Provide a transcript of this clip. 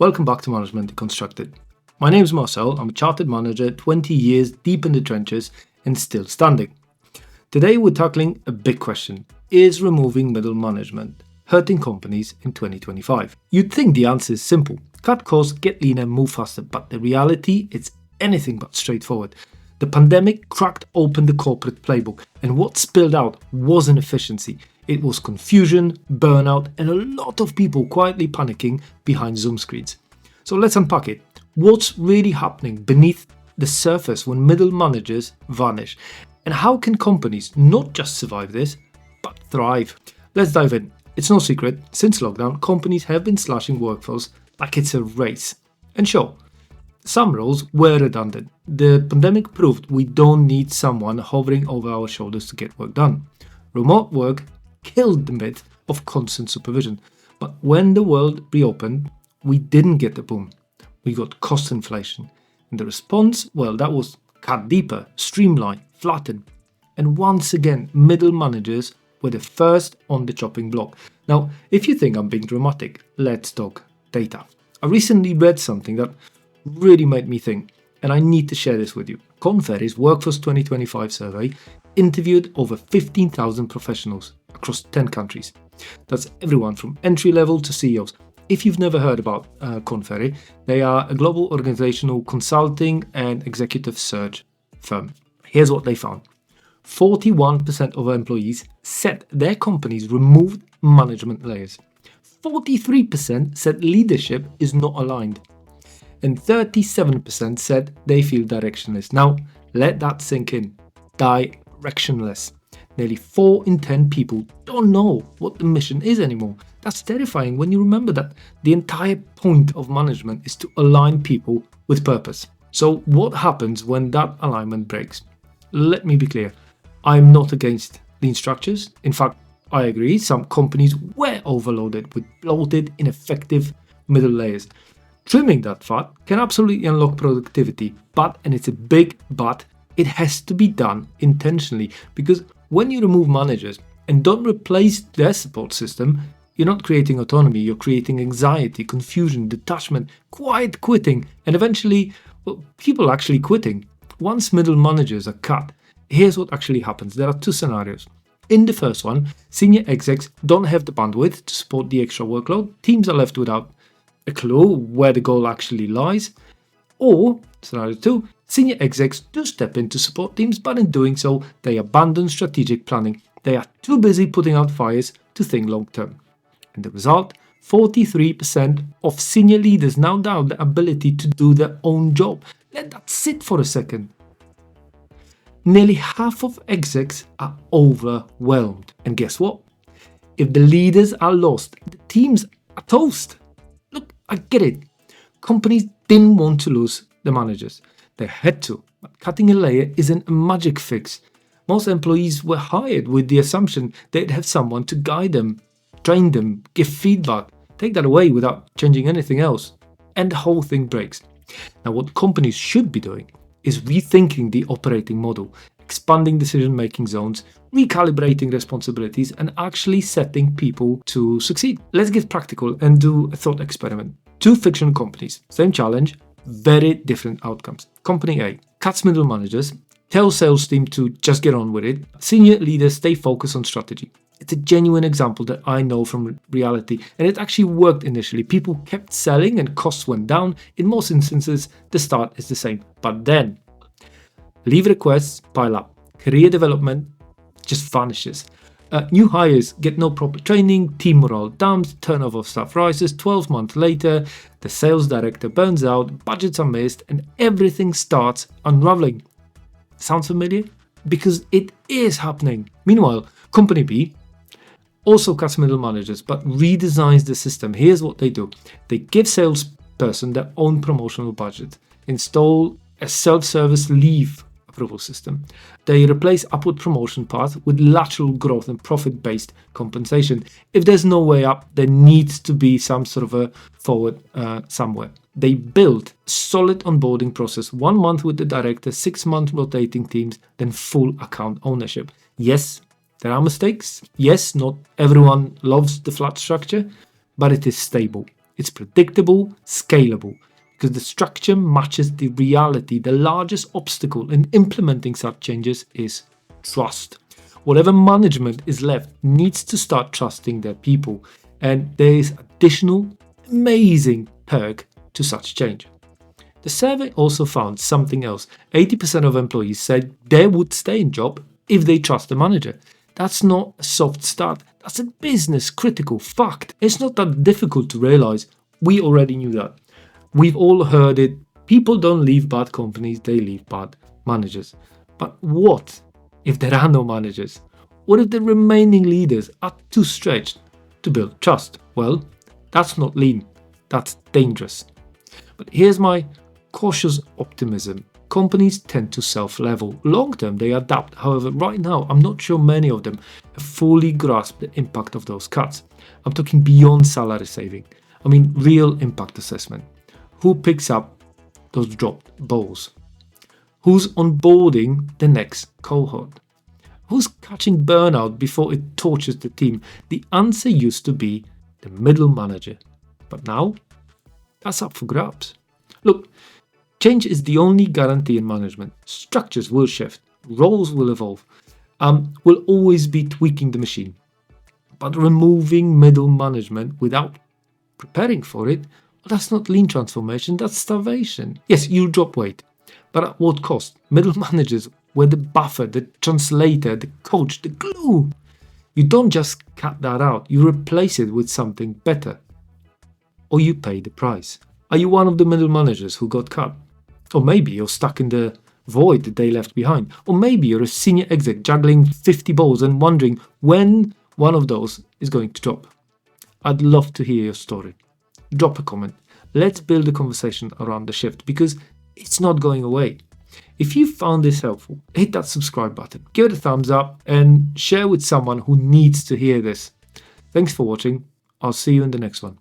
Welcome back to Management Deconstructed. My name is Marcel. I'm a chartered manager, 20 years deep in the trenches and still standing. Today we're tackling a big question. Is removing middle management hurting companies in 2025? You'd think the answer is simple. Cut costs, get leaner, move faster. But the reality is anything but straightforward. The pandemic cracked open the corporate playbook, and what spilled out wasn't efficiency. It was confusion, burnout, and a lot of people quietly panicking behind Zoom screens. So let's unpack it. What's really happening beneath the surface when middle managers vanish? And how can companies not just survive this, but thrive? Let's dive in. It's no secret, since lockdown, companies have been slashing workforce like it's a race. And sure, some roles were redundant. The pandemic proved we don't need someone hovering over our shoulders to get work done. Remote work killed the myth of constant supervision. But when the world reopened, we didn't get the boom. We got cost inflation. And the response, well, that was cut deeper, streamline, flatten. And once again, middle managers were the first on the chopping block. Now, if you think I'm being dramatic, let's talk data. I recently read something that really made me think, and I need to share this with you. Korn Ferry's Workforce 2025 survey interviewed over 15,000 professionals across 10 countries. That's everyone from entry level to CEOs. If you've never heard about Korn Ferry, they are a global organizational consulting and executive search firm. Here's what they found. 41% of employees said their companies removed management layers. 43% said leadership is not aligned. And 37% said they feel directionless. Now, let that sink in. Directionless. Nearly 4 in 10 people don't know what the mission is anymore. That's terrifying when you remember that the entire point of management is to align people with purpose. So what happens when that alignment breaks? Let me be clear. I'm not against lean structures. In fact, I agree some companies were overloaded with bloated, ineffective middle layers. Trimming that fat can absolutely unlock productivity, but, and it's a big but, it has to be done intentionally, because when you remove managers and don't replace their support system, you're not creating autonomy, you're creating anxiety, confusion, detachment, quiet quitting, and eventually, people actually quitting. Once middle managers are cut, here's what actually happens. There are 2 scenarios. In the first one, senior execs don't have the bandwidth to support the extra workload. Teams are left without a clue where the goal actually lies. Or, scenario 2, senior execs do step in to support teams, but in doing so, they abandon strategic planning. They are too busy putting out fires to think long term. And the result, 43% of senior leaders now doubt the ability to do their own job. Let that sit for a second. Nearly half of execs are overwhelmed. And guess what? If the leaders are lost, the teams are toast. Look, I get it. Companies didn't want to lose the managers. They had to. But cutting a layer isn't a magic fix. Most employees were hired with the assumption they'd have someone to guide them, train them, give feedback. Take that away without changing anything else, and the whole thing breaks. Now, what companies should be doing is rethinking the operating model, expanding decision-making zones, recalibrating responsibilities, and actually setting people to succeed. Let's get practical and do a thought experiment. 2 fictional companies, same challenge, very different outcomes. Company A cuts middle managers, tells sales team to just get on with it. Senior leaders stay focused on strategy. It's a genuine example that I know from reality, and it actually worked initially. People kept selling and costs went down. In most instances, the start is the same. But then, leave requests pile up. Career development just vanishes. New hires get no proper training, team morale dumps, turnover of staff rises. 12 months later, the sales director burns out, budgets are missed, and everything starts unraveling. Sounds familiar? Because it is happening. Meanwhile, Company B also cuts middle managers, but redesigns the system. Here's what they do. They give salesperson their own promotional budget, install a self-service leave approval system. They replace upward promotion path with lateral growth and profit-based compensation. If there's no way up, there needs to be some sort of a forward somewhere. They built solid onboarding process, 1 month with the director, 6 month rotating teams, then full account ownership. Yes, there are mistakes. Yes, not everyone loves the flat structure, but it is stable. It's predictable, scalable, because the structure matches the reality. The largest obstacle in implementing such changes is trust. Whatever management is left needs to start trusting their people, and there is additional amazing perk to such change. The survey also found something else. 80% of employees said they would stay in job if they trust the manager. That's not a soft start. That's a business critical fact. It's not that difficult to realize. We already knew that. We've all heard it. People don't leave bad companies, they leave bad managers. But what if there are no managers? What if the remaining leaders are too stretched to build trust? Well, that's not lean. That's dangerous. But here's my cautious optimism. Companies tend to self-level. Long term, they adapt. However, right now, I'm not sure many of them have fully grasped the impact of those cuts. I'm talking beyond salary saving. I mean, real impact assessment. Who picks up those dropped balls? Who's onboarding the next cohort? Who's catching burnout before it tortures the team? The answer used to be the middle manager. But now, that's up for grabs. Look, change is the only guarantee in management. Structures will shift, roles will evolve. We'll always be tweaking the machine. But removing middle management without preparing for it, well, that's not lean transformation, that's starvation. Yes, you'll drop weight, but at what cost? Middle managers were the buffer, the translator, the coach, the glue. You don't just cut that out, you replace it with something better. Or you pay the price. Are you one of the middle managers who got cut? Or maybe you're stuck in the void that they left behind. Or maybe you're a senior exec juggling 50 balls and wondering when one of those is going to drop. I'd love to hear your story. Drop a comment. Let's build a conversation around the shift because it's not going away. If you found this helpful, hit that subscribe button, give it a thumbs up and share with someone who needs to hear this. Thanks for watching. I'll see you in the next one.